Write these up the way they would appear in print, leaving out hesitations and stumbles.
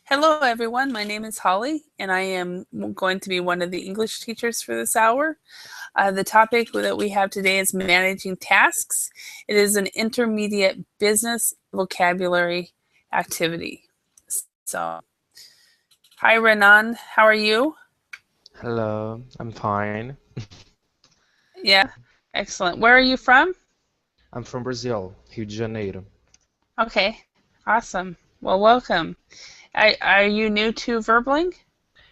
Hello, everyone. My name is Holly, and I am going to be one of the English teachers for this hour. The topic that we have today is managing tasks. It is an intermediate business vocabulary activity. So, hi, Renan. How are you? Hello, I'm fine. Yeah, excellent. Where are you from? I'm from Brazil, Rio de Janeiro. Okay, awesome. Well, welcome. Are you new to Verbling?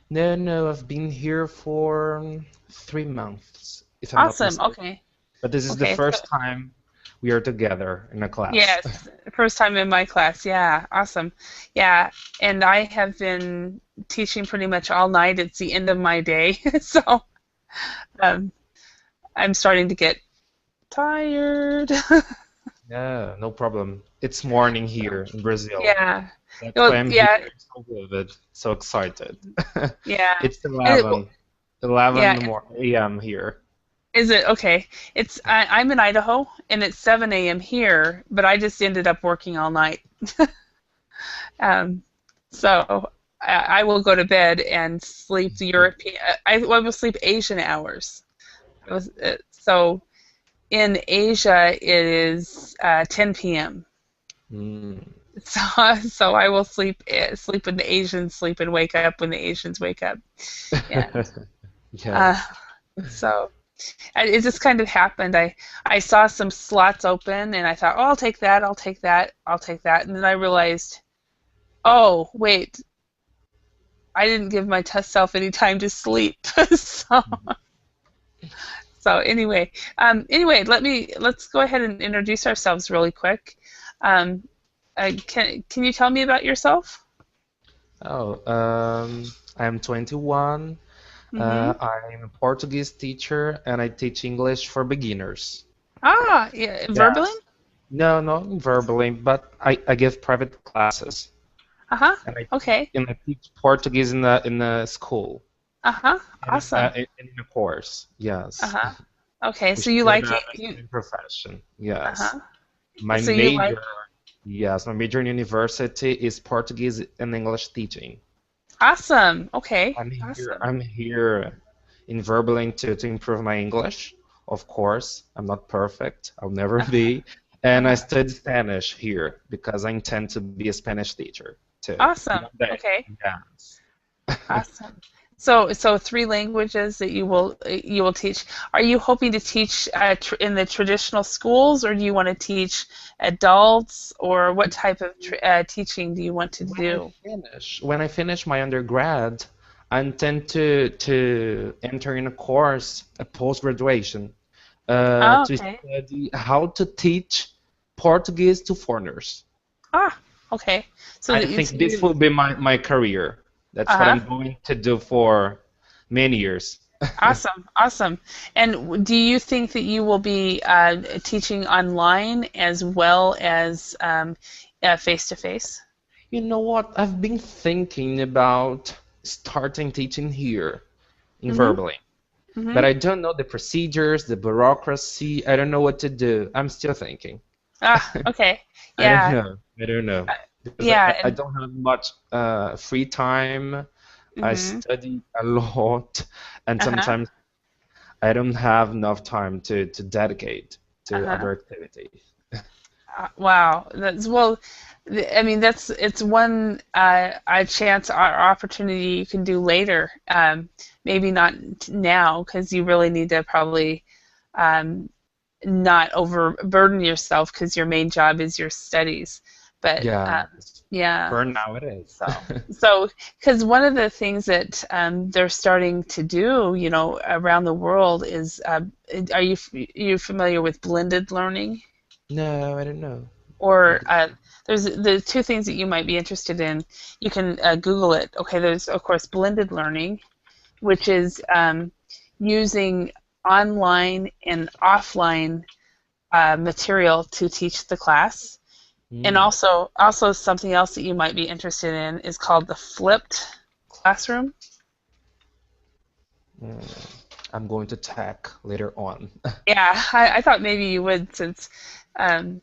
No, no, I've been here for 3 months, if I'm not Awesome. mistaken. Okay. But this is the Okay. So, first time we are together in a class. yes, first time in my class. Yeah, awesome. Yeah, and I have been teaching pretty much all night. It's the end of my day, so um, I'm starting to get tired. Yeah, no problem. It's morning here in Brazil. Yeah. That's Well, why I'm here yeah, so vivid, so excited. yeah. It's And 11 yeah, in the a.m. here. is it okay? I'm in Idaho, and it's 7 a.m. here, but I just ended up working all night. Um, so I will go to bed and sleep the European. I will sleep Asian hours. So in Asia it is 10 p.m. Mm. So so I will sleep when the Asians sleep and wake up when the Asians wake up. And uh, Yes. so it just kind of happened. I saw some slots open and I thought, oh, I'll take that, I'll take that, I'll take that, and then I realized, oh wait, I didn't give myself any time to sleep. So anyway, let's go ahead and introduce ourselves really quick. Um, can you tell me about yourself? Oh, I'm 21. Mm-hmm. I'm a Portuguese teacher and I teach English for beginners. Ah, yeah, verbally? Yes. No, not verbally, but I give private classes Uh-huh. and Okay. I teach Portuguese in a school Uh-huh. and Awesome. in a course. Yes. Uh-huh. Okay, We so you started like a it. You student profession. Yes. uh-huh. My So you like major, yes, my major in university is Portuguese and English teaching. awesome. Okay. I'm here. Awesome. I'm here in Verbeling to improve my English. Of course, I'm not perfect. I'll never Uh-huh. be. And I Uh-huh. study Spanish here because I intend to be a Spanish teacher too Awesome. one day. Okay. Yes. Awesome. So three languages that you will teach. Are you hoping to teach in the traditional schools, or do you want to teach adults, or what type of teaching do you want to do? When I finish my undergrad, I intend to enter in a course, a post-graduation, Oh, to okay. study how to teach Portuguese to foreigners. Ah, okay. So I that think this you will be my career. That's what uh-huh. I'm going to do for many years. Awesome, awesome. And do you think that you will be teaching online as well as face to face? You know what? I've been thinking about starting teaching here in Mm-hmm. Verbally, but Mm-hmm. I don't know the procedures, the bureaucracy. I don't know what to do. I'm still thinking. Ah, okay. I don't Yeah. know. I don't know Uh, because yeah. I And don't have much free time. I mm-hmm. study a lot, and Uh-huh. sometimes I don't have enough time to dedicate to Uh-huh. other activities. Wow. That's well. I mean, it's one a chance or opportunity you can do later. Maybe not now because you really need to probably um, not overburden yourself because your main job is your studies. But Yeah, yeah, for now it is. so because one of the things that they're starting to do, around the world is, are you familiar with blended learning? No, I don't know. Or What? there's the two things that you might be interested in. You can Google it. Okay, there's of course blended learning, which is using online and offline material to teach the class. And Mm, also something else that you might be interested in is called the flipped classroom. mm. I'm going to check later on. Yeah, I thought maybe you would since um,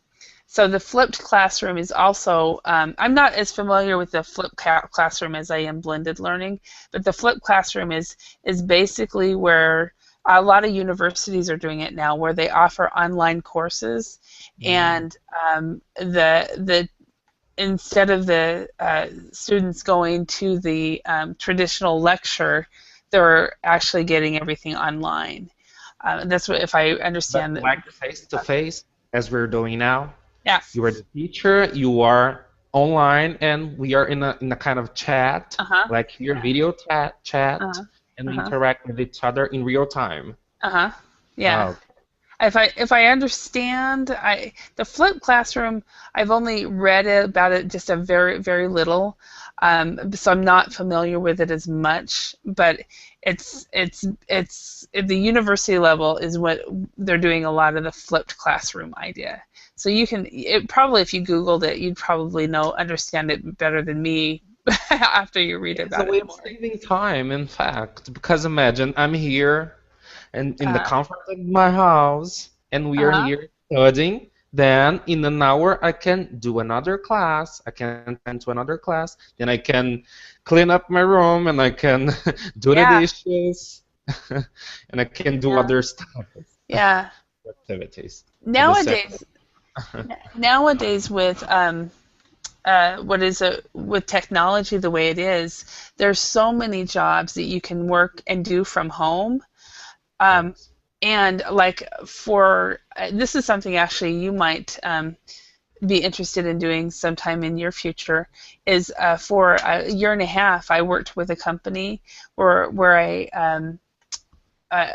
So the flipped classroom is also, I'm not as familiar with the flipped classroom as I am blended learning, but the flipped classroom is basically where a lot of universities are doing it now, where they offer online courses, and the instead of the students going to the traditional lecture, they're actually getting everything online. That's what, if I But understand that. like face to face, as we're doing now, Yeah. you are the teacher, you are online, and we are in a kind of chat, Uh-huh. like here Yeah. video chat, Uh-huh. and we Uh-huh. interact with each other in real time. Uh-huh. Yeah. Oh, If I understand, the flipped classroom, I've only read about it just a very very little, so I'm not familiar with it as much. But it's at the university level is what they're doing a lot of the flipped classroom idea. So you can probably if you Googled it, you'd probably understand it better than me after you read it's a about way it of more. saving time, in fact, because imagine I'm here and in the Uh, comfort of my house, and we are uh-huh. here studying. Then in an hour, I can do another class. I can attend to another class. Then I can clean up my room, and I can do the Yeah. dishes, and I can do Yeah. other stuff, Yeah. activities at the same. Nowadays, nowadays with with technology the way it is, there's so many jobs that you can work and do from home. Um, Yes. and like for this is something actually you might be interested in doing sometime in your future. Is for a year and a half, I worked with a company where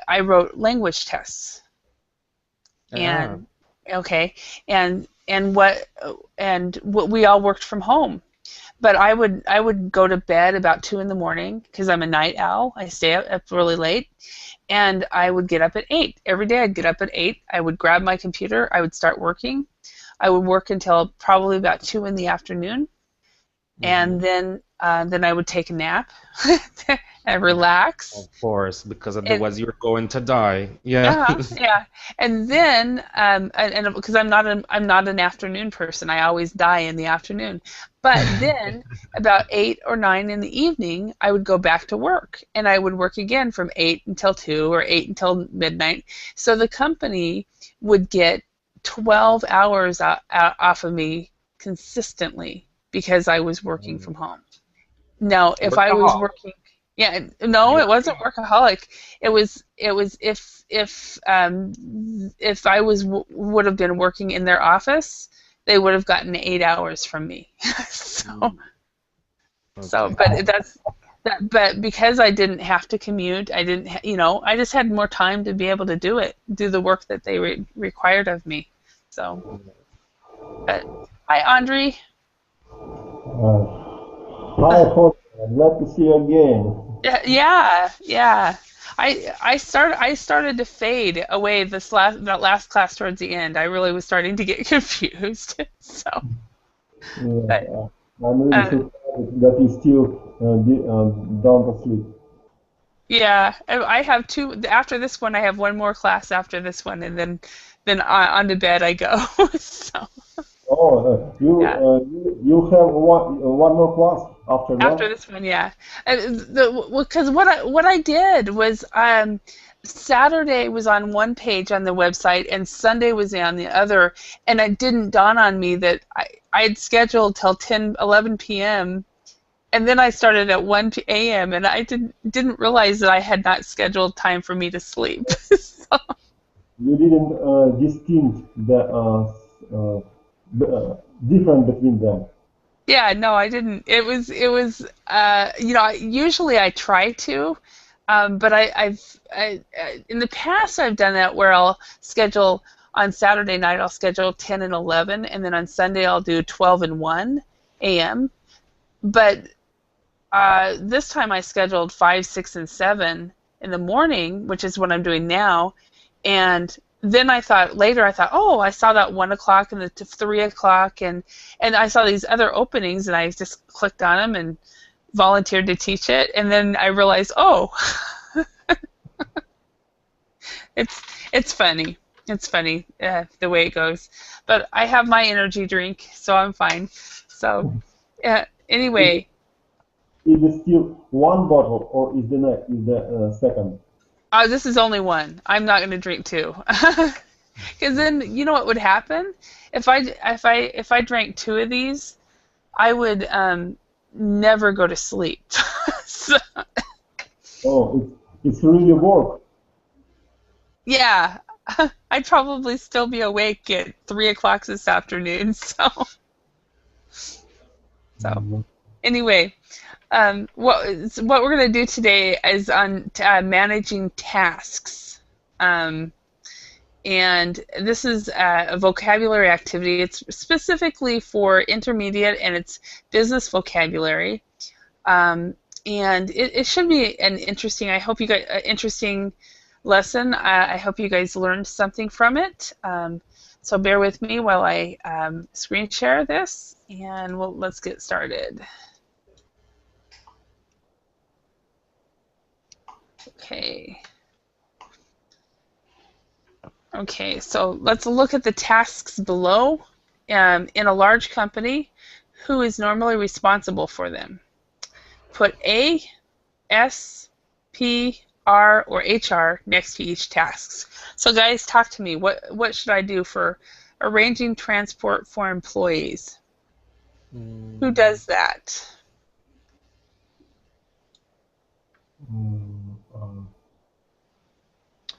I wrote language tests. Ah, And okay, and what we all worked from home. But I would go to bed about 2 in the morning because I'm a night owl. I stay up really late, and I would get up at 8 every day. I'd get up at 8. I would grab my computer. I would start working. I would work until probably about 2 in the afternoon, hmm. and then I would take a nap and relax. Of course, because And otherwise you're going to die. Yeah. yeah, and then and because I'm not an afternoon person, I always die in the afternoon. But then about 8 or 9 in the evening, I would go back to work, and I would work again from 8 until 2 or 8 until midnight. So the company would get 12 hours off of me consistently because I was working from home. Now, if I was Workaholic. working, yeah, no, You're it wasn't working. workaholic. It was if I would have been working in their office, they would have gotten 8 hours from me. So Mm, so, okay. but that's that. But because I didn't have to commute, I didn't, I just had more time to be able to do the work that they required of me. So, but hi, Andre. Hi, Jorge. Glad to see you again. Yeah, yeah. I started to fade away that last class towards the end. I really was starting to get confused. So, but Yeah, I'm really uh, surprised that you still down to sleep. yeah, I have two. After this one, I have one more class after this one, and then on to bed I go. So Oh, yeah. you have one more class after After that? this one, yeah. Because what I did was Saturday was on one page on the website and Sunday was on the other, and it didn't dawn on me that I had scheduled till 10, 11 p.m. and then I started at 1 a.m. and I didn't realize that I had not scheduled time for me to sleep. So, You didn't distinct the uh, difference between them. yeah, no, I didn't. It was usually I try to. But in the past I've done that where I'll schedule on Saturday night I'll schedule 10 and 11, and then on Sunday I'll do 12 and 1 a.m. But this time I scheduled 5, 6, and 7 in the morning, which is what I'm doing now. And then I thought, oh, I saw that 1 o'clock and the 3 o'clock, and I saw these other openings, and I just clicked on them and volunteered to teach it. And then I realized, oh, it's it's funny. It's funny the way it goes. But I have my energy drink, so I'm fine. So anyway, Is it still one bottle, or is the next is the second? this is only one. I'm not going to drink two. Because then you know what would happen if I drank two of these, I would never go to sleep. So, Oh, it's really work. yeah, I'd probably still be awake at 3 o'clock this afternoon. So anyway, what we're gonna do today is on managing tasks. And this is a vocabulary activity. It's specifically for intermediate, and it's business vocabulary. And it should be an interesting. I hope you got an interesting lesson. I hope you guys learned something from it. So bear with me while I screen share this, and let's get started. Okay. Okay, so let's look at the tasks below. In a large company, who is normally responsible for them? Put A, S, P, R, or HR next to each task. So guys, talk to me. What should I do for arranging transport for employees? Who does that?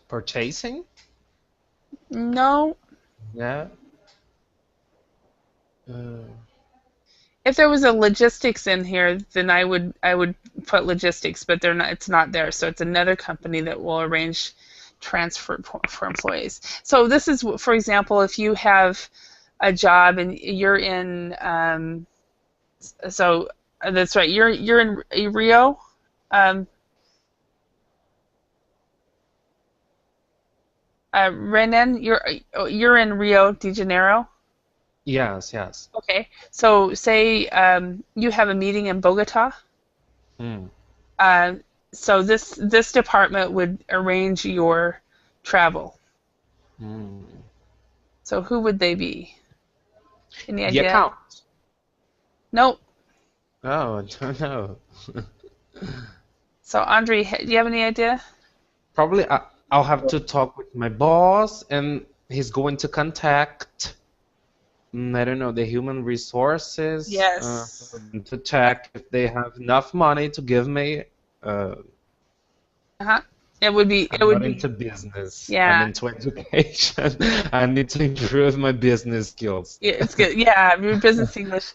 Purchasing? No. Yeah. If there was a logistics in here, then I would put logistics, but they're not. It's not there, so it's another company that will arrange transfer for employees. So this is, for example, if you have a job and you're in. So that's right. You're in Rio. Renan, you're in Rio de Janeiro. Yes, yes. Okay, so say you have a meeting in Bogota. Mm. So this department would arrange your travel. Mm. So who would they be? Any The idea? account. Nope. Oh, I don't know. So Andre, do you have any idea? Probably I'll have to talk with my boss, and he's going to contact, I don't know, the human resources. Yes. To check if they have enough money to give me. It would be. I'm not into business. Yeah. I'm into education. I need to improve my business skills. Yeah, it's good. Yeah, your business English.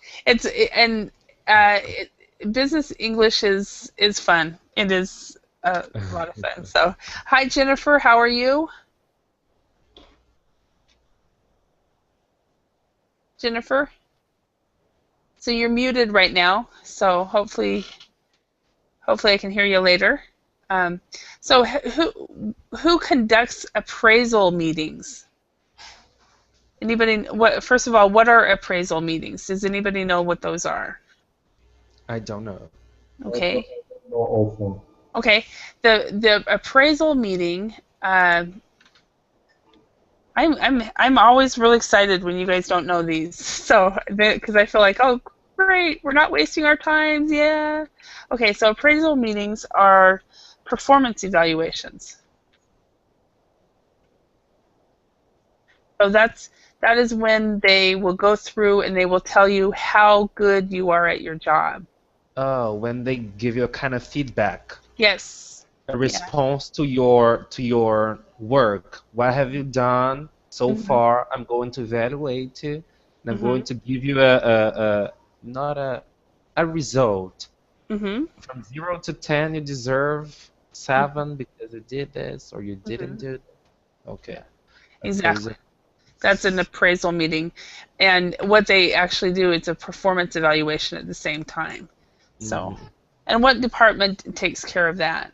Business English is fun. It is a lot of fun. So, hi Jennifer, how are you? Jennifer? So you're muted right now. So hopefully I can hear you later. So who conducts appraisal meetings? Anybody? First of all, what are appraisal meetings? Does anybody know what those are? I don't know. Okay. No, also. Okay. The appraisal meeting. I'm always really excited when you guys don't know these. So because I feel like, oh great, we're not wasting our time. Yeah. Okay. So appraisal meetings are performance evaluations. So that is when they will go through and they will tell you how good you are at your job. Oh, when they give you a kind of feedback. Yes. A response to your work. What have you done so far? I'm going to evaluate you, and I'm going to give you a result. From 0 to 10, you deserve 7 because you did this or you didn't do it. Okay. Exactly. That's an appraisal meeting, and what they actually do is a performance evaluation at the same time. So, and what department takes care of that?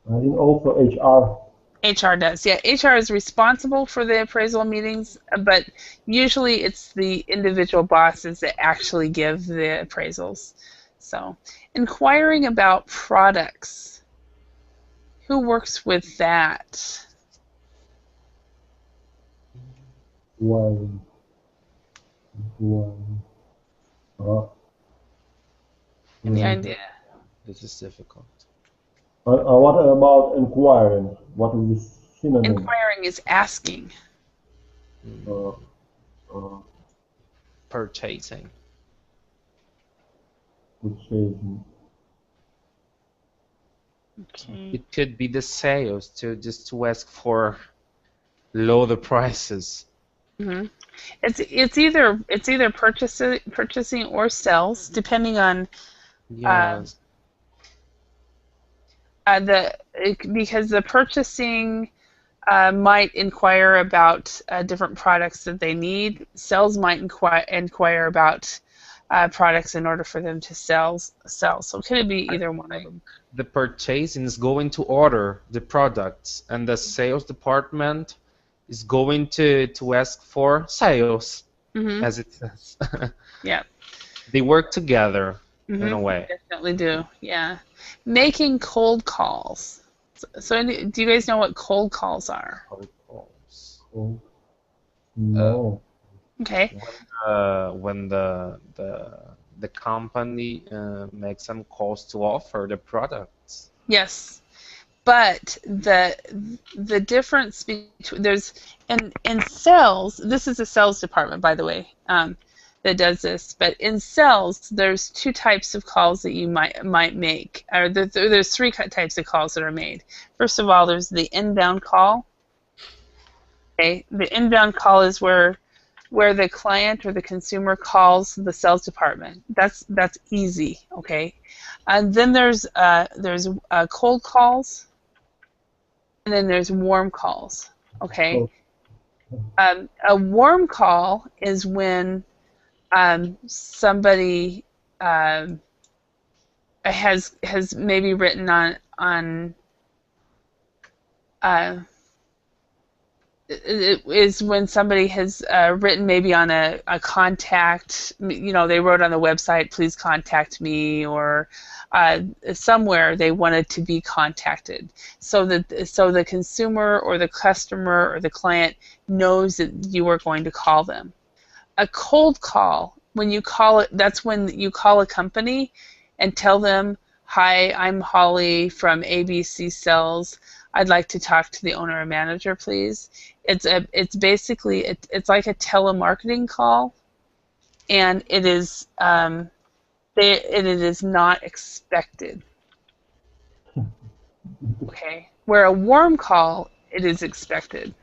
And also HR. HR does. Yeah, HR is responsible for the appraisal meetings, but usually it's the individual bosses that actually give the appraisals. So, inquiring about products. Who works with that? Inquiring. Inquiring. Any idea? This is difficult. What about inquiring? What is the synonym? Inquiring is asking. Uh, Purchasing. Purchasing. Okay. It could be the sales just to ask for lower the prices. Hmm. It's either purchasing or sales, depending on Yes. because the purchasing might inquire about different products that they need. Sales might inquire about products in order for them to sell. So could it be either one of them? The purchasing is going to order the products, and the sales department is going to ask for sales, Hmm. as it says. Yeah. They work together in a Hmm. way. Definitely do. Yeah. Making cold calls. So do you guys know what cold calls are? Cold calls. Oh, no. Okay. When the company makes some calls to offer the products. Yes. But the difference between there's in sales, this is a sales department, by the way, that does this. But in sales, there's two types of calls that you might make, or there's three types of calls that are made. First of all, there's the inbound call. Okay, the inbound call is where the client or the consumer calls the sales department. That's easy. Okay, and then there's cold calls. And then there's warm calls. Okay. A warm call is when somebody has maybe written on it is when somebody has written maybe on a contact, they wrote on the website, please contact me, or somewhere they wanted to be contacted, so the consumer or the customer or the client knows that you are going to call them. A cold call, when you call it, that's when you call a company and tell them, hi, I'm Holly from ABC Sales. I'd like to talk to the owner or manager, please. It's basically it's like a telemarketing call, and it is not expected. Okay, where a warm call, it is expected.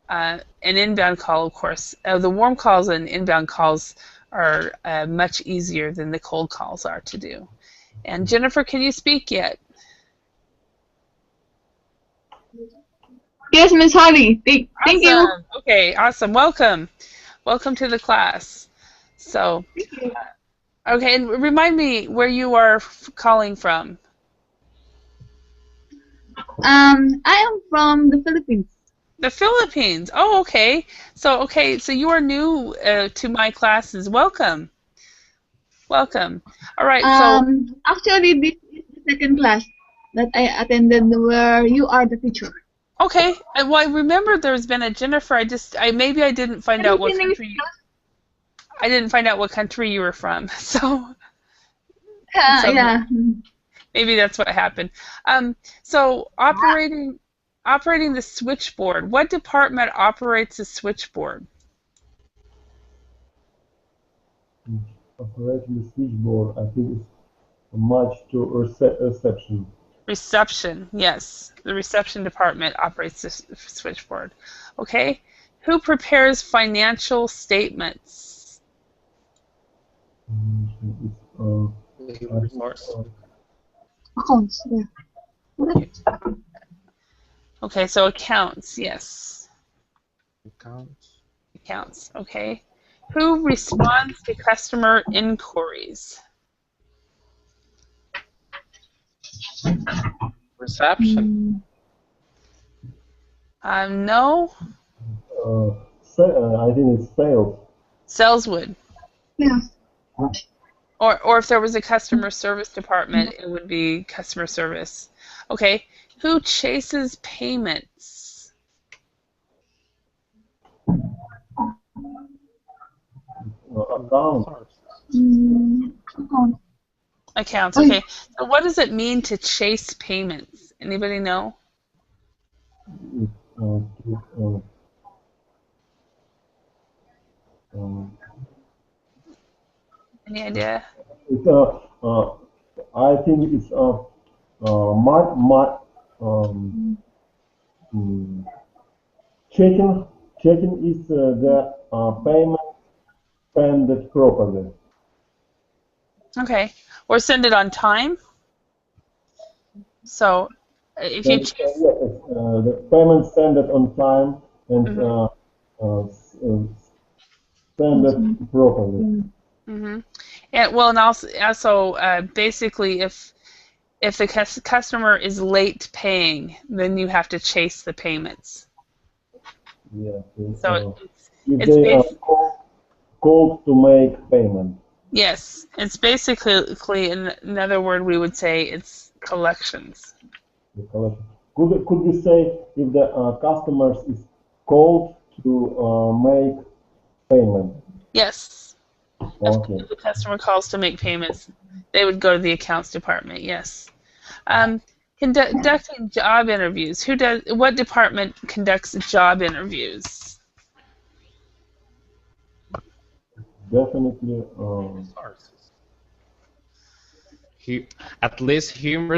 An inbound call, of course, the warm calls and inbound calls are much easier than the cold calls are to do. And Jennifer, can you speak yet? Yes, Miss Holly. Thank you. Awesome. Okay, awesome. Welcome to the class. So, okay, and remind me where you are calling from. I am from the Philippines. The Philippines. Oh, okay. So you are new to my classes. Welcome. All right. So Actually, this is the second class that I attended where you are the teacher. okay. Well, I remember there's been a Jennifer. Maybe I didn't find out what country. I didn't find out what country you were from. So Yeah. maybe that's what happened. So operating the switchboard. What department operates the switchboard? Operating the switchboard, I think it's much to reception. Reception, yes. The reception department operates the switchboard. Okay. Who prepares financial statements? Human resource. Accounts. Yeah. Okay, so accounts, yes. Accounts. Okay. Who responds to customer inquiries? Reception. No. I think it's sales. Sales would. Yeah. Or if there was a customer service department, it would be customer service. Okay. Who chases payments? account. Account. Accounts. Okay. So what does it mean to chase payments? Anybody know? It's, Any idea? it's I think it's checking is the payment spent properly. Okay. Or send it on time. So if you Yes, the payment sent it on time and send it properly. Mm-hmm. And well, and also basically, if the customer is late paying, then you have to chase the payments. Yeah. So If it's they are called to make payment. yes, it's basically another word we would say it's collections. The collection. Could we say if the customers is called to make payment? Yes. Okay. If the customer calls to make payments, they would go to the accounts department. Yes. Conducting job interviews. What department conducts job interviews? Definitely. At least human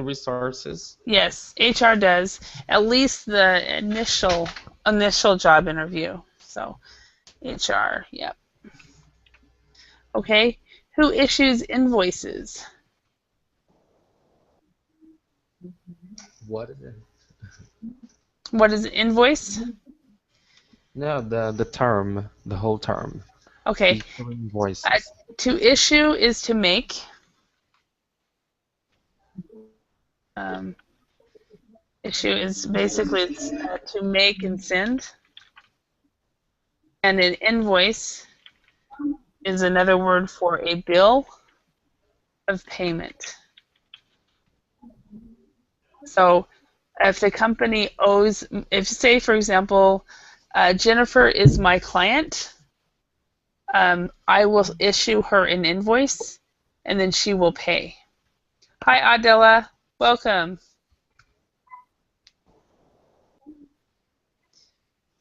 resources. Yes, HR does at least the initial job interview. So HR, yep. Okay. Who issues invoices? What is it? What is an invoice? No, the whole term. Okay. Invoices. To issue is to make. Issue is basically to make and send. And an invoice is another word for a bill of payment. So if the company owes, if say for example, Jennifer is my client, I will issue her an invoice and then she will pay. Hi Adela, welcome.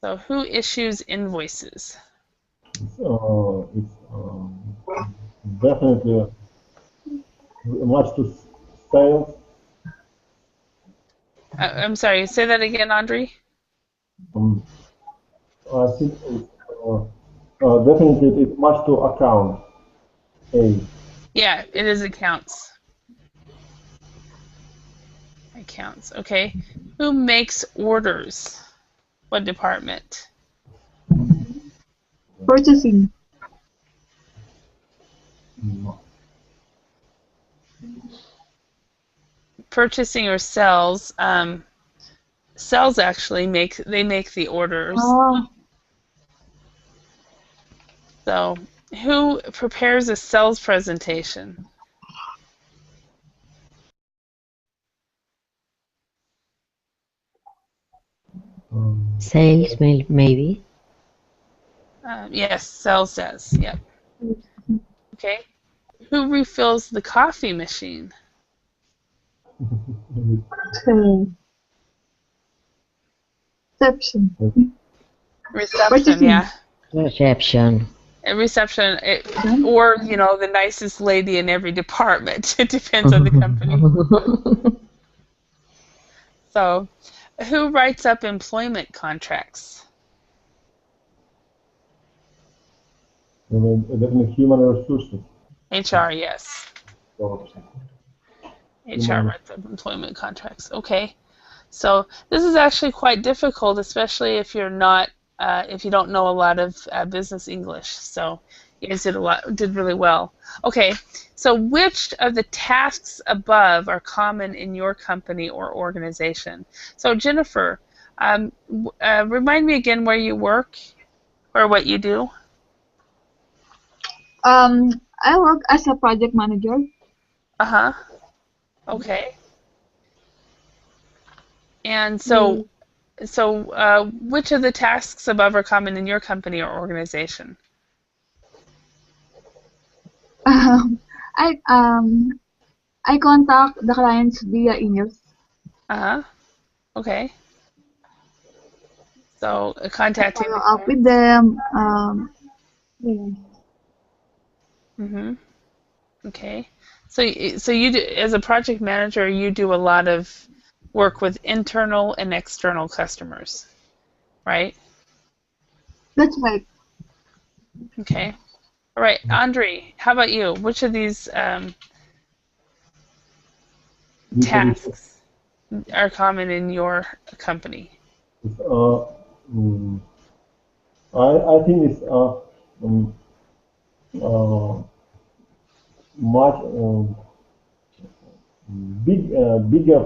So who issues invoices? It's definitely much to sales. I'm sorry, say that again, Andre. I think it's definitely it's much to account. Yeah, it is accounts. Accounts, okay. Who makes orders? What department? Purchasing. Purchasing or sales. Sales actually make the orders. Oh. So who prepares a sales presentation? Sales, maybe. Yes, sales does. Yep. Okay. Who refills the coffee machine? Reception. Reception, yeah. Reception. Reception, or the nicest lady in every department. It depends on the company. So, who writes up employment contracts? Definitely human resources. HR, yes. Okay. HR writes up employment contracts. Okay. So this is actually quite difficult, especially if you're not, if you don't know a lot of business English. So you guys did really well. Okay. So which of the tasks above are common in your company or organization? So Jennifer, remind me again where you work or what you do. I work as a project manager. Okay. And so which of the tasks above are common in your company or organization? Um, I um I contact the clients via emails. Uh-huh. Okay. So I contacting follow the up with them. Yeah. Mm-hmm. Okay. So you do, as a project manager, you do a lot of work with internal and external customers, right? That's right. Okay. All right, Andre, how about you? Which of these Which of these tasks are common in your company? is, mm, I think it's um, uh, much bigger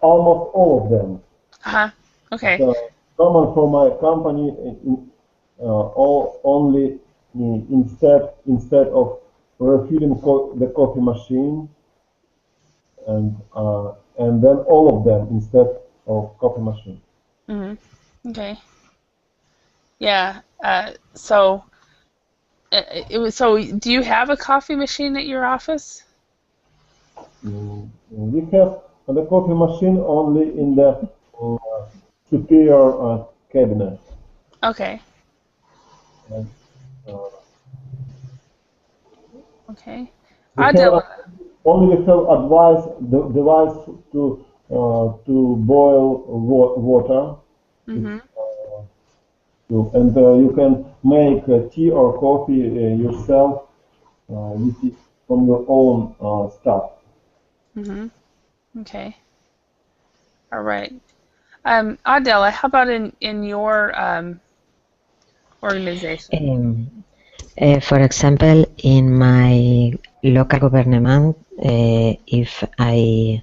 almost all of them. Uh-huh. Okay. So common for my company all only instead of refilling the coffee machine and then all of them instead of coffee machine. Mm-hmm. Okay. Yeah. So do you have a coffee machine at your office? We have the coffee machine only in the uh, superior cabinet. Okay. And, uh, Okay. we have Adela. only we have advice the device to boil water. It's, Mm-hmm. and you can make tea or coffee yourself with it from your own stuff. Mm-hmm. Okay. All right. Adela, how about in your organization? For example, in my local government, if I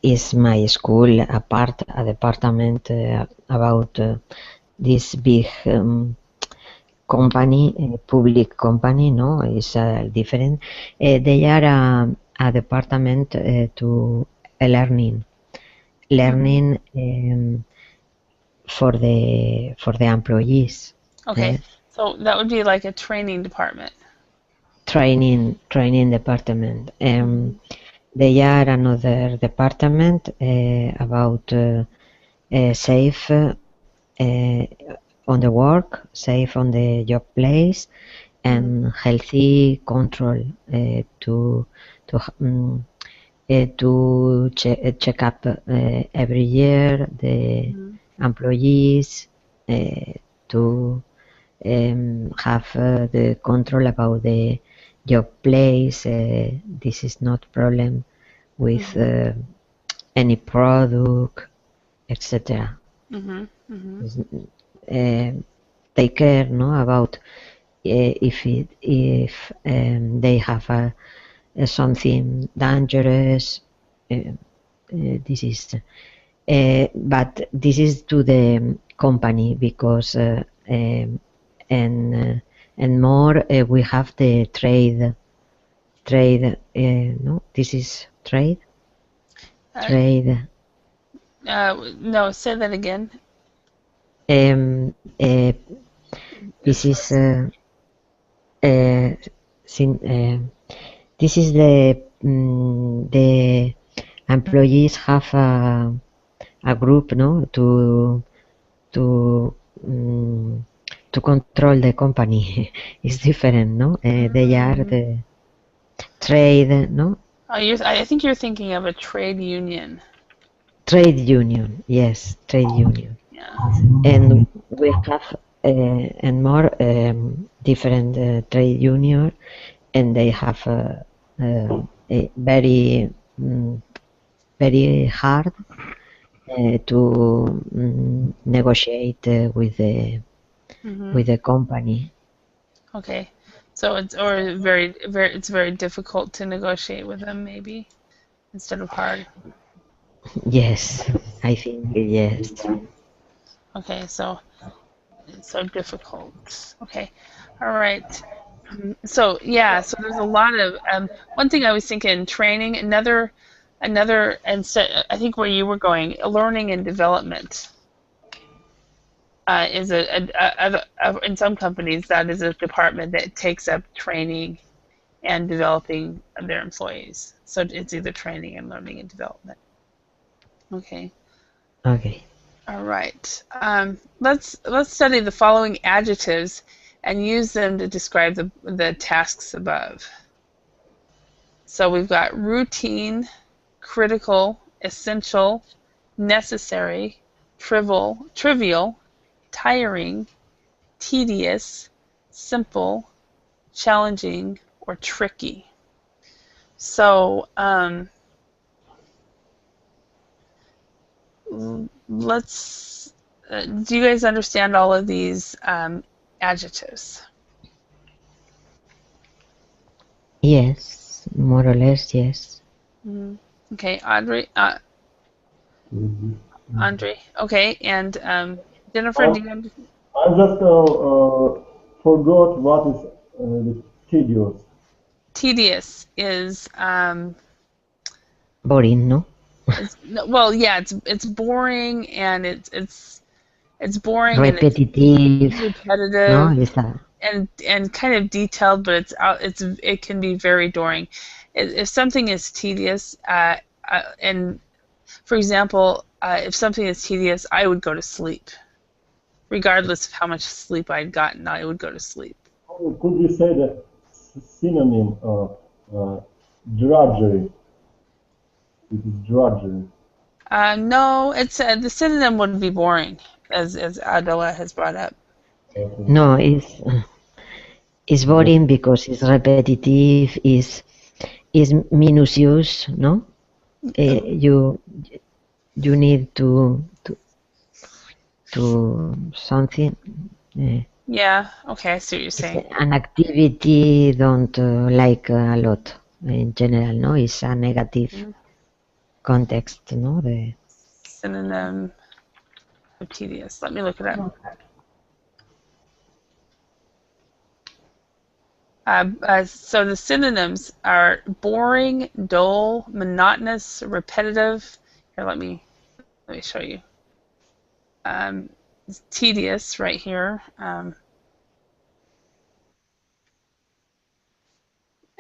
is my school a department about this big company, public company, no, is different. They are a department to learning, Mm-hmm. learning for the employees. Okay. So that would be like a training department. Training department. Mm-hmm. They are another department about safe on the work, safe on the job place, Mm-hmm. and healthy control to check up every year the Mm-hmm. employees to have the control about the job place. This is not problem with Mm-hmm. any product, etc. Mm-hmm. Mm-hmm. Uh, take care, no, about if they have something dangerous. This is, but this is to the company because and uh, and more we have the trade. No, this is Uh, trade. no, say that again. Um, uh, this It's is less. uh, sin, this is the employees have a group, no, to um, to control the company. It's different, no. They are Mm-hmm. the trade, no, Oh, I think you're thinking of a trade union. trade union. Yes, trade union, Yeah. and we have and more different trade union, and they have a very very hard to negotiate Mm-hmm. with the company. Okay. So it's very difficult to negotiate with them maybe instead of hard. Yes, I think yes. Okay, so it's so difficult. Okay. All right. So yeah, so there's a lot of one thing I was thinking training. Another Another, and so I think where you were going, learning and development is in some companies that is a department that takes up training and developing their employees. So it's either training and learning and development. Okay. Okay. All right. Let's study the following adjectives and use them to describe the tasks above. So we've got routine, critical, essential, necessary, trivial, tiring, tedious, simple, challenging, or tricky. So let's. Do you guys understand all of these adjectives? Yes, more or less, yes. Okay, Audrey. Andre. Okay, and Jennifer, do you understand? I just forgot what is the tedious. Tedious is Boring, no? well, yeah, it's boring and it's boring Repetitive, and it's no? repetitive and kind of detailed, but it can be very boring. If something is tedious, and for example, if something is tedious, I would go to sleep, regardless of how much sleep I'd gotten. I would go to sleep. Could you say the synonym of drudgery? It is drudgery. No, it's the synonym would be boring, as Adela has brought up. Okay. No, it's boring because it's repetitive, is minutious, no? You need to something. Yeah, okay, I see what you're saying. An activity don't like a lot in general, no? It's a negative context, no? The Synonym of tedious. Let me look it up. So the synonyms are boring, dull, monotonous, repetitive. Here, let me show you. It's tedious right here.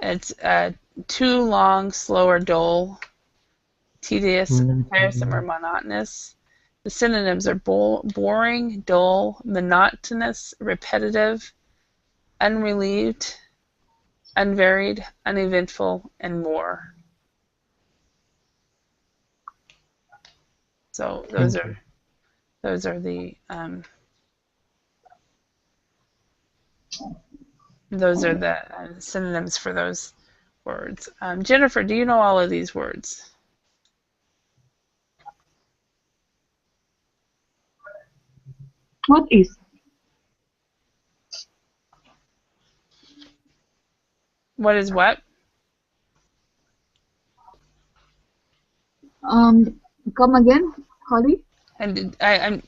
It's too long, slow, or dull. Tedious, tiresome, or monotonous. The synonyms are boring, dull, monotonous, repetitive, unrelieved, unvaried, uneventful, and more. So those are the synonyms for those words. Jennifer, do you know all of these words? What is? What is what? Come again, Holly? And I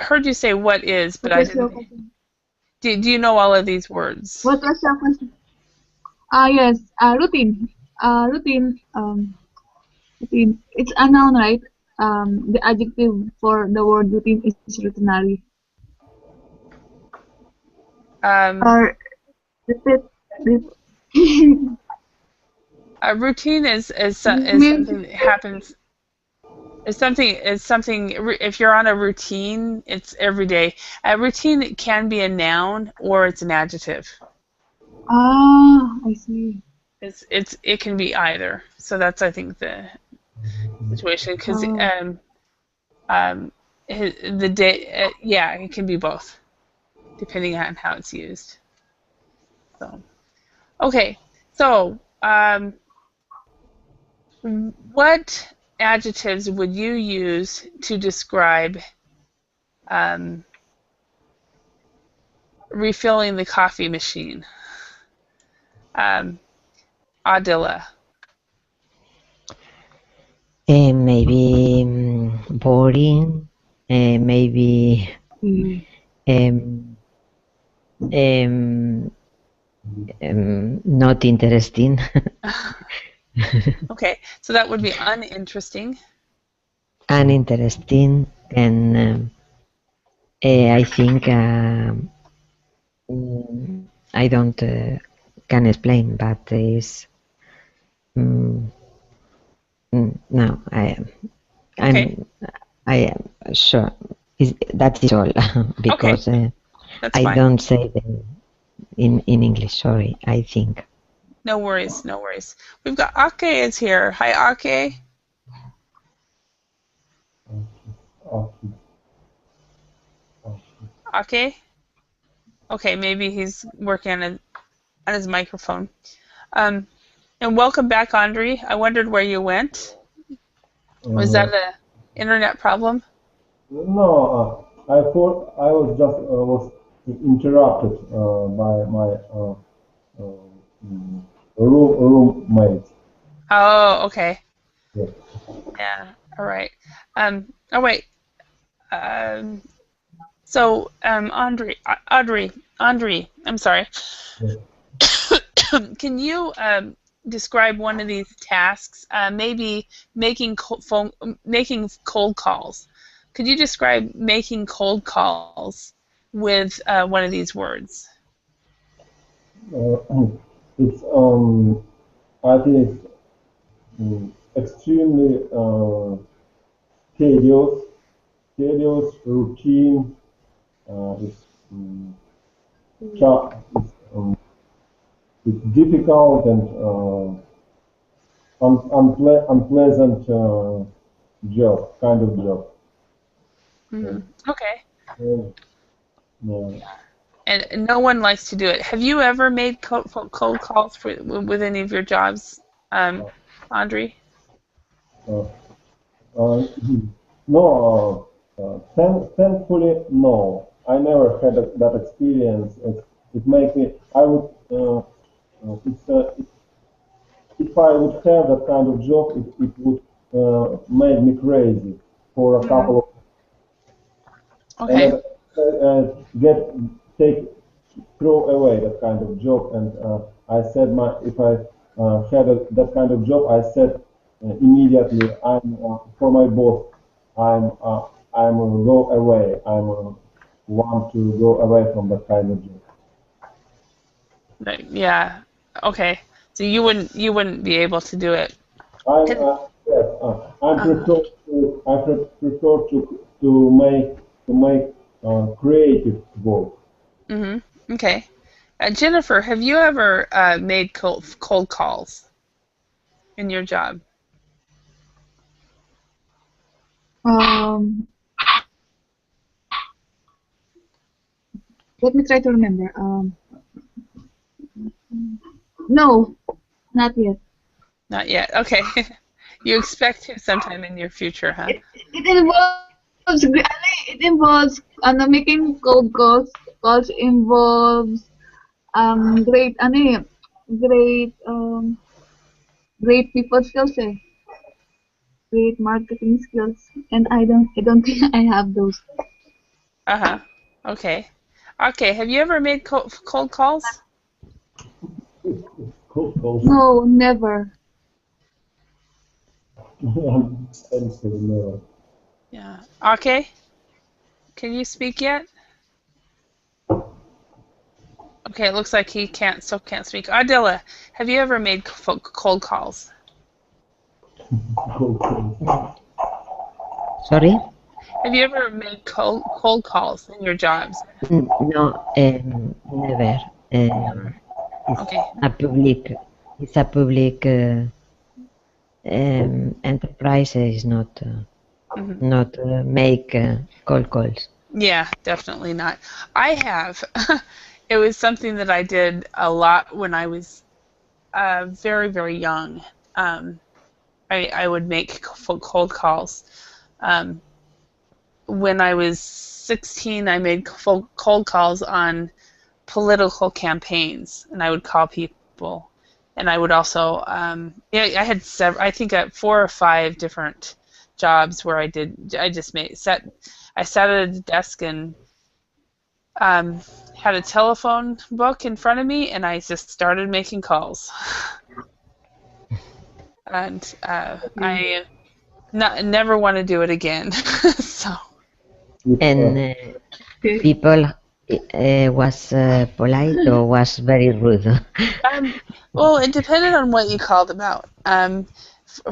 heard you say what is, but What I was your didn't. question? Do you know all of these words? What was your question? Yes. Routine. Routine. Routine. It's a noun, right? The adjective for the word routine is routinary. Or repeat. A routine is something that happens. It's something. If you're on a routine, it's every day. A routine can be a noun or it's an adjective. I see. It can be either. So that's, I think, the situation, because the day, yeah, it can be both, depending on how it's used. So, okay, so what adjectives would you use to describe refilling the coffee machine? Adila. Maybe boring, maybe not interesting. Okay, so that would be uninteresting. Uninteresting, and I think I don't can explain, but is mm, no, Okay, I am sure that is all okay, because that's I fine. don't say them in English. Sorry, I think. No worries, no worries. We've got Ake is here. Hi, Ake. Okay. Ake? Okay, maybe he's working on his microphone. Um, and welcome back, Andre. I wondered where you went. Was that Uh, a internet problem? no, I thought I was just was interrupted by my mm, roommate. Oh, okay. Yes. Yeah. All right. Oh wait. Um, Andre, I'm sorry. Yes. Can you describe one of these tasks? Maybe making cold calls. Could you describe making cold calls with one of these words? It's I think it's extremely tedious, routine. It's it's, it's difficult and unpleasant job, kind of job. Hmm. And, Okay. uh, yeah. And no one likes to do it. Have you ever made cold calls with any of your jobs, Andre? Uh, uh, no, thankfully, no. I never had that experience. It makes me. I would. If I would have that kind of job, it would make me crazy for a Hmm. couple of, and Okay. then get take throw away that kind of job. And I said my if I had that kind of job, I said immediately I'm for my boss. I'm go away. Want to go away from that kind of job. Yeah. Okay. So you wouldn't be able to do it. I'm Can, yes, uh, prefer to make creative work. hmm. Okay. Jennifer, have you ever made cold calls in your job? Um, Let me try to remember. No, not yet. Not yet. Okay. You expect to sometime in your future, huh? It involves making cold calls involves great great great people skills, great marketing skills, and I don't think I have those. Uh-huh. Okay. Okay. Have you ever made cold calls? Cool, cool. No, never. Thankfully, no. Yeah. Okay. Can you speak yet? Okay, it looks like he still can't speak. Adila, have you ever made cold calls? Cool, cool. Sorry. Have you ever made cold calls in your jobs? No, never. Never. It's Okay. a public. It's a public enterprise. Is Hmm. not make cold calls. Yeah, definitely not. I have. It was something that I did a lot when I was very, very young. Um, I would make cold calls. Um, when I was 16, I made cold calls on political campaigns, and I would call people, and I would also, yeah, I had several, I think 4 or 5 different jobs where I just I sat at a desk and um, had a telephone book in front of me, and I just started making calls. and I never want to do it again. So If, And Okay. people was polite or was very rude? well, it depended on what you called them out.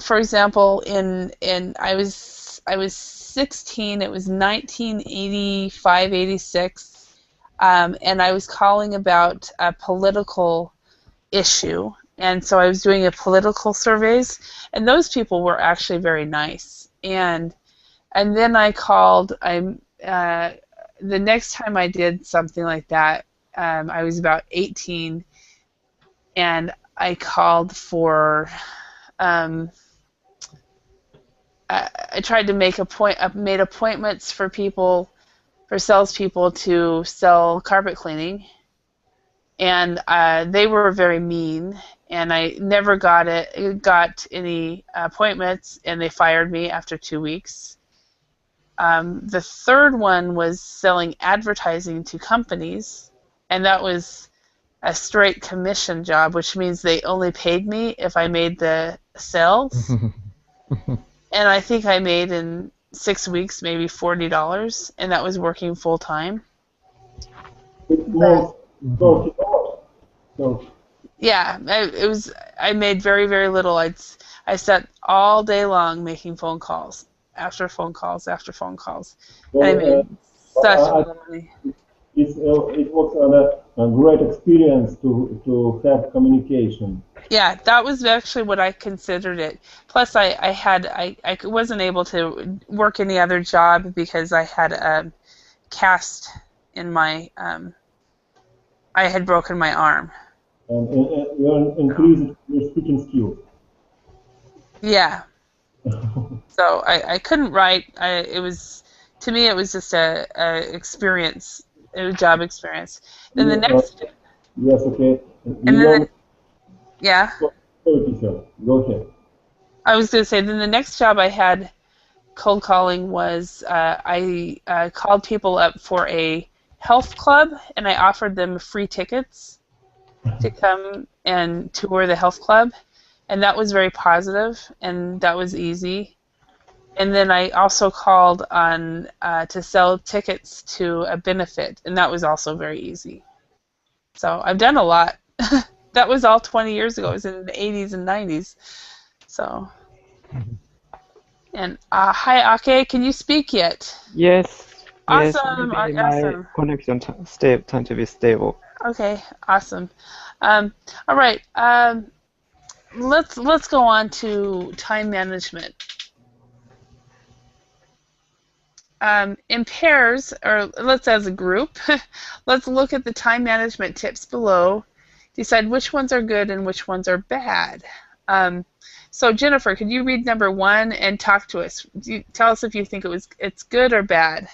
For example, in I was 16. It was 1985, 86, and I was calling about a political issue, and so I was doing a political surveys, and those people were actually very nice. And then I called. The next time I did something like that, I was about 18, and I called for. I tried to made appointments for people, for salespeople to sell carpet cleaning, and they were very mean, and I never got any appointments, and they fired me after 2 weeks. The third one was selling advertising to companies, and that was a straight commission job, which means they only paid me if I made the sales. And I think I made in 6 weeks maybe $40, and that was working full time. it's more $30. So Yeah, I made very, very little. I sat all day long making phone calls after phone calls after phone calls, and I well, made such little money. it was a great experience to have communication. Yeah, that was actually what I considered it. Plus, I wasn't able to work any other job because I had a cast in my I had broken my arm. And you increased your speaking skills. Yeah. So I couldn't write. It was, to me, it was just a experience, a job experience. Then the next, Yes, okay. and then yeah, Sorry, teacher. Go ahead. I was gonna say, then the next job I had cold calling was I called people up for a health club, and I offered them free tickets to come and tour the health club, and that was very positive, and that was easy. And then I also called on to sell tickets to a benefit, and that was also very easy. So I've done a lot. That was all 20 years ago. It was in the 80s and 90s. So, and hi, Ake, can you speak yet? Yes, yes, Awesome, maybe my awesome. connection tend to be stable. Okay, awesome. All right, let's go on to time management. In pairs, or let's as a group, let's look at the time management tips below. Decide which ones are good and which ones are bad. So Jennifer, could you read number 1 and talk to us? Tell us if you think it's good or bad.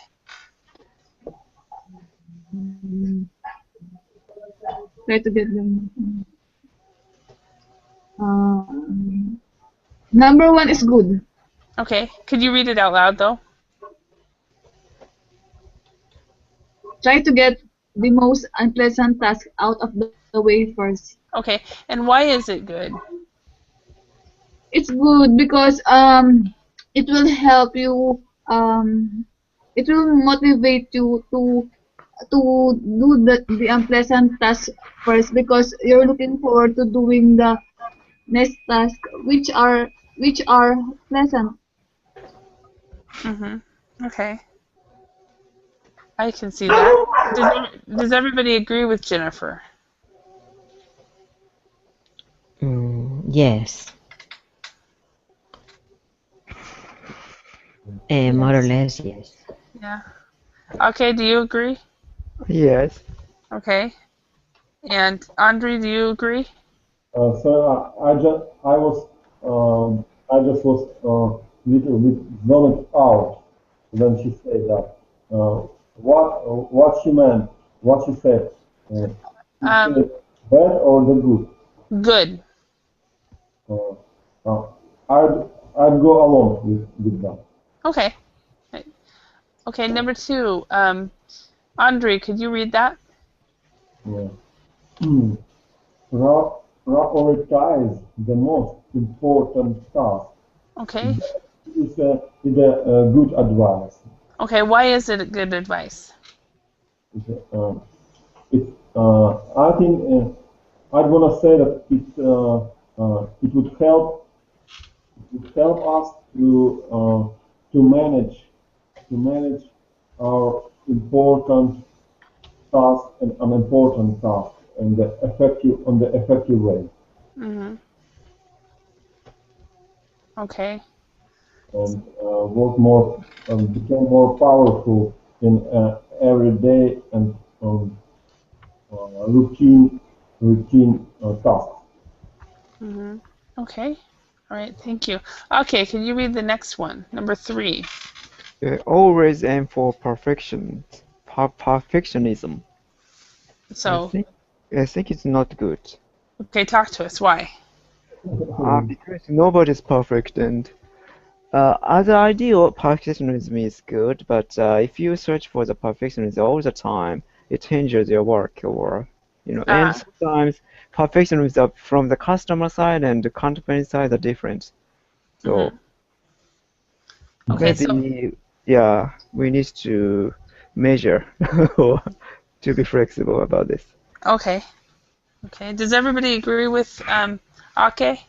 Try to get them. Number 1 is good. Okay, could you read it out loud though? Try to get the most unpleasant task out of the way first. Okay, and why is it good? It's good because it will help you, it will motivate you to do the unpleasant task first, because you're looking forward to doing the next task which are pleasant. Okay, I can see that. Does everybody agree with Jennifer? Yes. More or less, yes. Yeah. Okay, do you agree? Yes. Okay. And Andre, do you agree? So I just was little bit zoned out when she said that. What she meant, what she said. The bad or the good? Good. I'd go along with that. Okay. Okay, number 2. Andre, could you read that? Yeah. Prioritize the most important task. Okay. It's a good advice. Okay. Why is it a good advice? I think I'd want to say that it would help us to manage our important task and unimportant task and the effective way. Mm-hmm. Okay. And became more powerful in everyday and routine tasks. Mm-hmm. Okay. All right. Thank you. Okay. Can you read the next one? Number 3. Always aim for perfection. Perfectionism. So, I think it's not good. okay, talk to us. Why? Because nobody's perfect, and as an ideal, perfectionism is good, but if you search for the perfectionism all the time, it hinders your work, or and sometimes perfectionism from the customer side and the company side are different. So Okay. So, maybe, yeah, we need to measure or to be flexible about this. okay. Okay. Does everybody agree with Ake?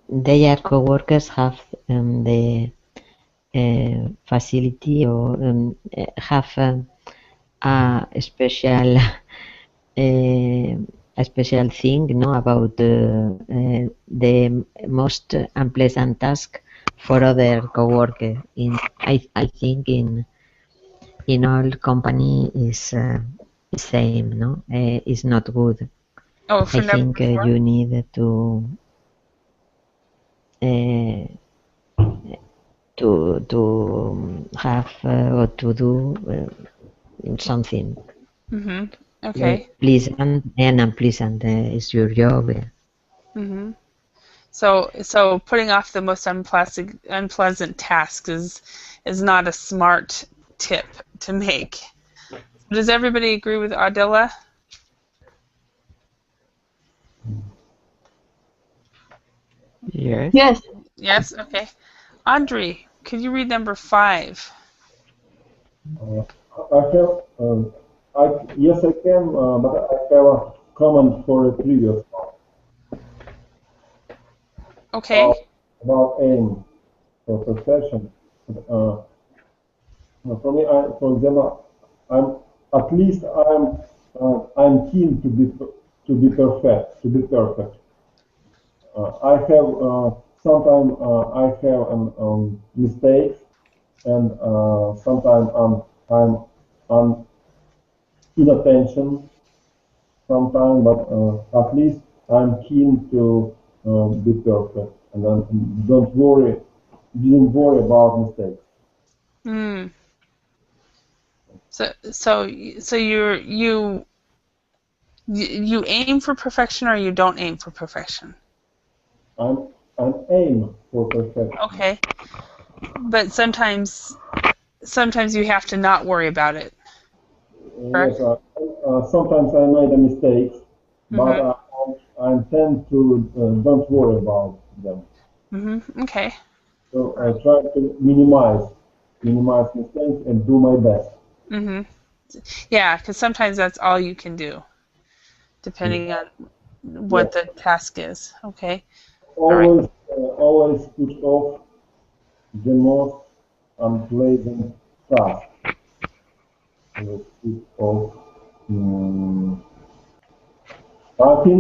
Their co-workers have the facility or have a special a special thing, about the most unpleasant task for other co-worker. I think in all company is same, no? It's not good. Oh, for I number think 4. you need to have or to do something Mm-hmm. Okay. pleasant and unpleasant is your job. Mm-hmm. So putting off the most unpleasant tasks is not a smart tip to make. Does everybody agree with Adela? Yes. Yes. Yes. Okay. Andre, could you read number 5? I have, yes, I can, but I have a comment for the previous one Okay. about aim for perfection. For me, for example, I'm at least I'm keen to be perfect, to be perfect. I have sometimes I have mistakes, and sometimes I'm inattention sometimes, but at least I'm keen to be perfect, and then didn't worry about mistakes. Hmm. So you aim for perfection or you don't aim for perfection? I'm aim for perfection. Okay. But sometimes you have to not worry about it. Correct? Yes, sometimes I made a mistake, but Mm-hmm. I tend to don't worry about them. Mm-hmm. Okay. So I try to minimize mistakes and do my best. Mm-hmm. Yeah, because sometimes that's all you can do, depending on what Yes, the task is. Okay. All right. always put off the most unpleasant task. Let's put off. I think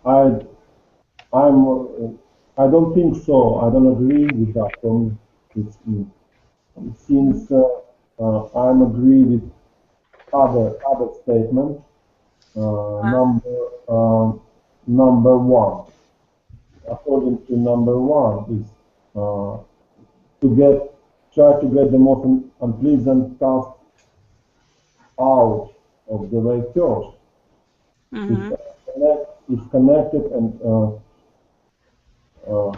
I I'm I don't think so. I don't agree with that. For me, it's, since I'm agree with other statement. Number one, according to number one, is to try to get the most unpleasant task out of the way first. Mm-hmm. It's connected and uh,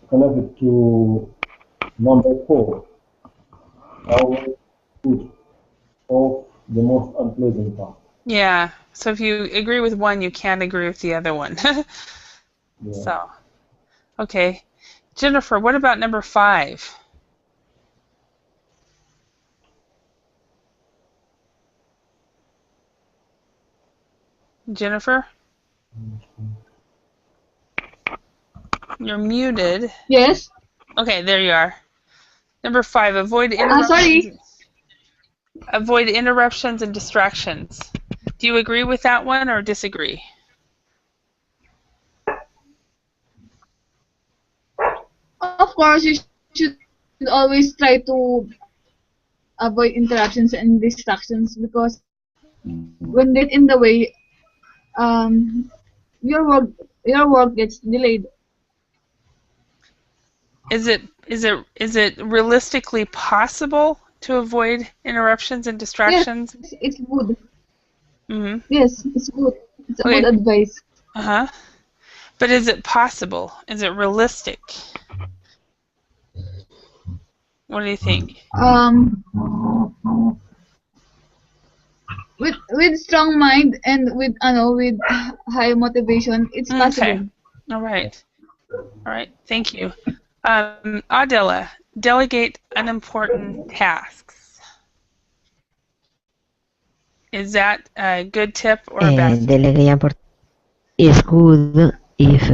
connected to number four. Always put off the most unpleasant task. Yeah. So if you agree with one, you can't agree with the other one. Yeah. So, okay. Jennifer, what about number 5? Jennifer, you're muted. Yes. Okay, there you are. Number 5, avoid Sorry. interruptions. Avoid interruptions and distractions. Do you agree with that one or disagree? Of course, you should always try to avoid interruptions and distractions because when they get in the way, um, your work gets delayed. Is it realistically possible to avoid interruptions and Yes, distractions? it's good. Mm-hmm. Yes, it's good. It's a good Okay. advice. Uh-huh. But is it possible? Is it realistic? What do you think? Um, with strong mind and with high motivation, it's Okay. possible. All right. All right. Thank you. Adela, delegate unimportant tasks. Is that a good tip or a bad tip? Delegate is good if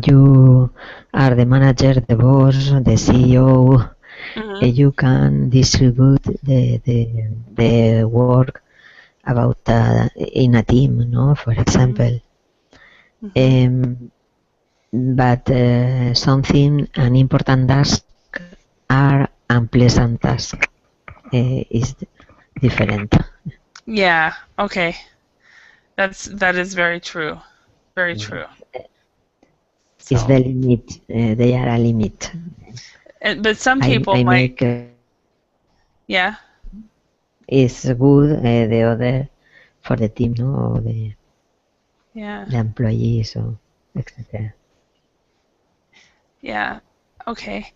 you are the manager, the boss, the CEO. Mm-hmm. You can distribute the work about in a team, no? For example. Mm-hmm. But an important task are unpleasant tasks is different. Yeah. Okay. That is very true. Very true. It's So, the limit. They are a limit. but some people I might. make Yeah. is good. The other for the team, no, or the Yeah. employees, or etc. Yeah. Okay.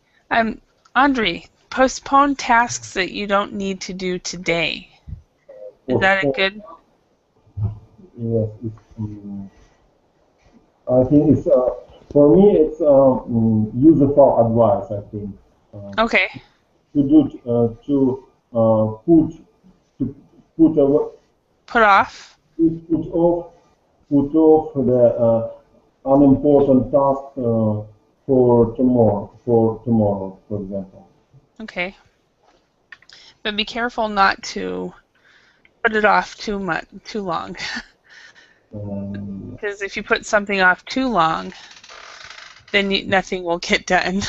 Andre, postpone tasks that you don't need to do today. Is that a good? Yes, I think it's for me it's useful advice. I think Okay. to do to put away, Put off. put off the unimportant task for tomorrow. For tomorrow, for example. Okay. But be careful not to put it off too long. Because if you put something off too long, then nothing will get done.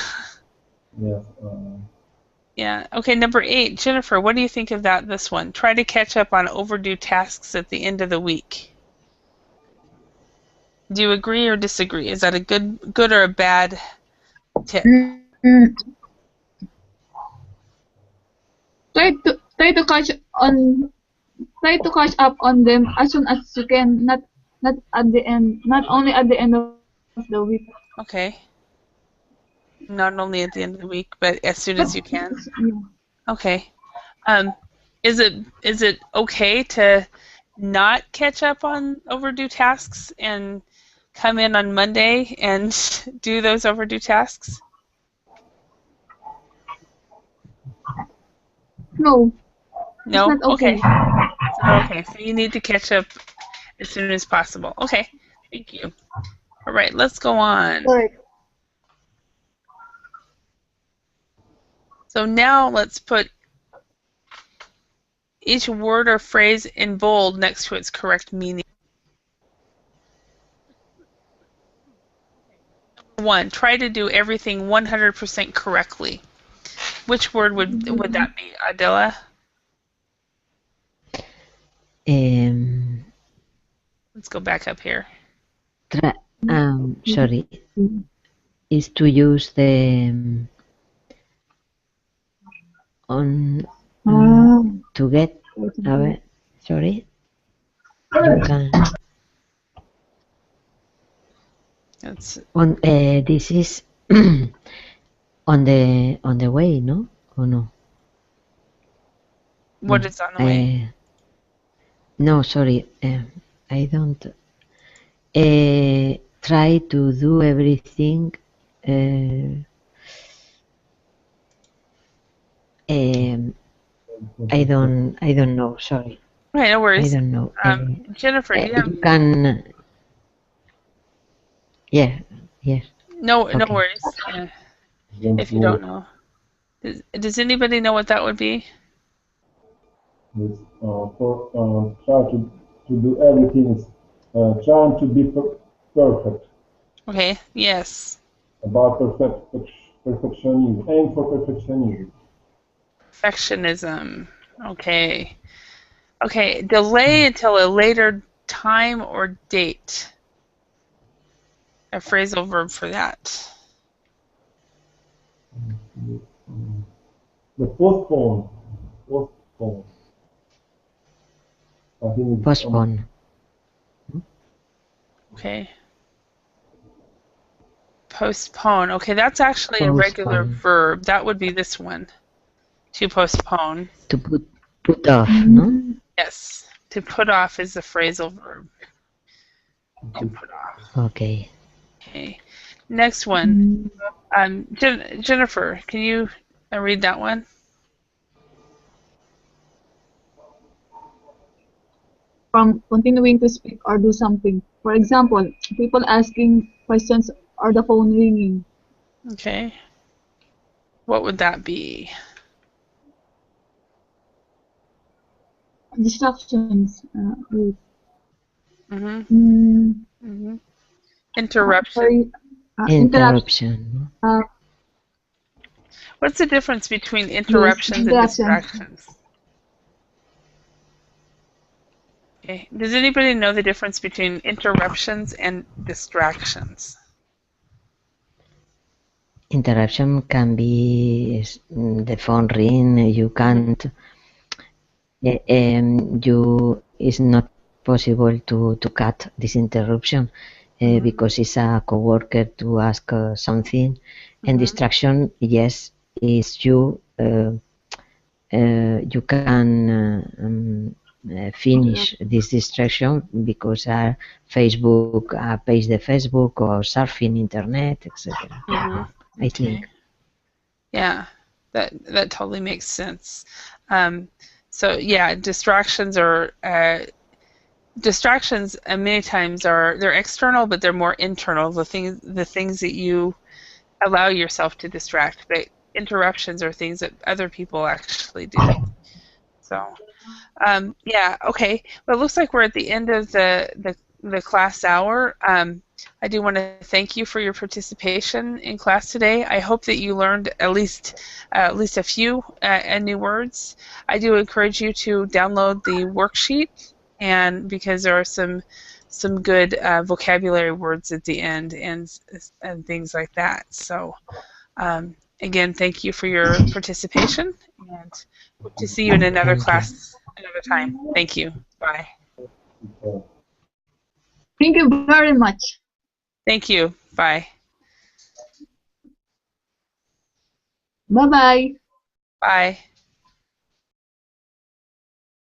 Yes. Yeah. Okay, number 8. Jennifer, what do you think of this one? Try to catch up on overdue tasks at the end of the week. Do you agree or disagree? Is that a good or a bad tip? Try to catch up on them as soon as you can. Not at the end. Not only at the end of the week. Okay. Not only at the end of the week, but as soon as you can. Yeah. Okay. Is it okay to not catch up on overdue tasks and come in on Monday and do those overdue tasks? No. No? It's not okay. It's not okay. So you need to catch up as soon as possible. Okay. Thank you. All right, let's go on. Correct. So now let's put each word or phrase in bold next to its correct meaning. 1, try to do everything 100% correctly. Which word would that be, Adela? Let's go back up here. Sorry, is to use the to get. Sorry, you can. This is on the way, no? Or no? What is on the way? No, sorry. I don't try to do everything. I don't know. Sorry, Okay, no I worries. don't know. Jennifer, do you have You can. Yeah. Yes. no Okay. worries. Yeah, Don't if you don't worry. know. Does anybody know what that would be? It's, try to do everything is trying to be perfect. Okay, yes. About perfectionism. Aim for perfectionism. Perfectionism. Okay. Okay, delay until a later time or date. A phrasal verb for that. The postpone. Postpone. I think it's Postpone. Okay. Postpone. Okay, that's actually a regular Postpone. verb. That would be this one. To postpone. To put off, no? Yes. To put off is the phrasal verb. To put off. Okay. Okay. Next one. Jennifer, can you read that one? From continuing to speak or do something. For example, people asking questions or the phone ringing. Okay. What would that be? Distractions. Wait. Mm-hmm. Mm, Interruption. sorry. Interruption. What's the difference between interruptions and Interruptions. distractions? Okay. Does anybody know the difference between interruptions and distractions? Interruption can be the phone ring. You can't. You it's not possible to cut this interruption because it's a coworker to ask something. And distraction, yes, is you. You can finish this distraction because Facebook, page the Facebook or surfing internet, etc. I think. Yeah, that totally makes sense. So yeah, distractions are many times they're external, but they're more internal. The things that you allow yourself to distract, but interruptions are things that other people actually do. So yeah, okay. Well, it looks like we're at the end of the class hour. I do want to thank you for your participation in class today. I hope that you learned at least a few new words. I do encourage you to download the worksheet, and because there are some good vocabulary words at the end and things like that. So again, thank you for your participation, and hope to see you in another class another time. Thank you. Bye. Thank you very much. Thank you. Bye. Bye-bye. Bye.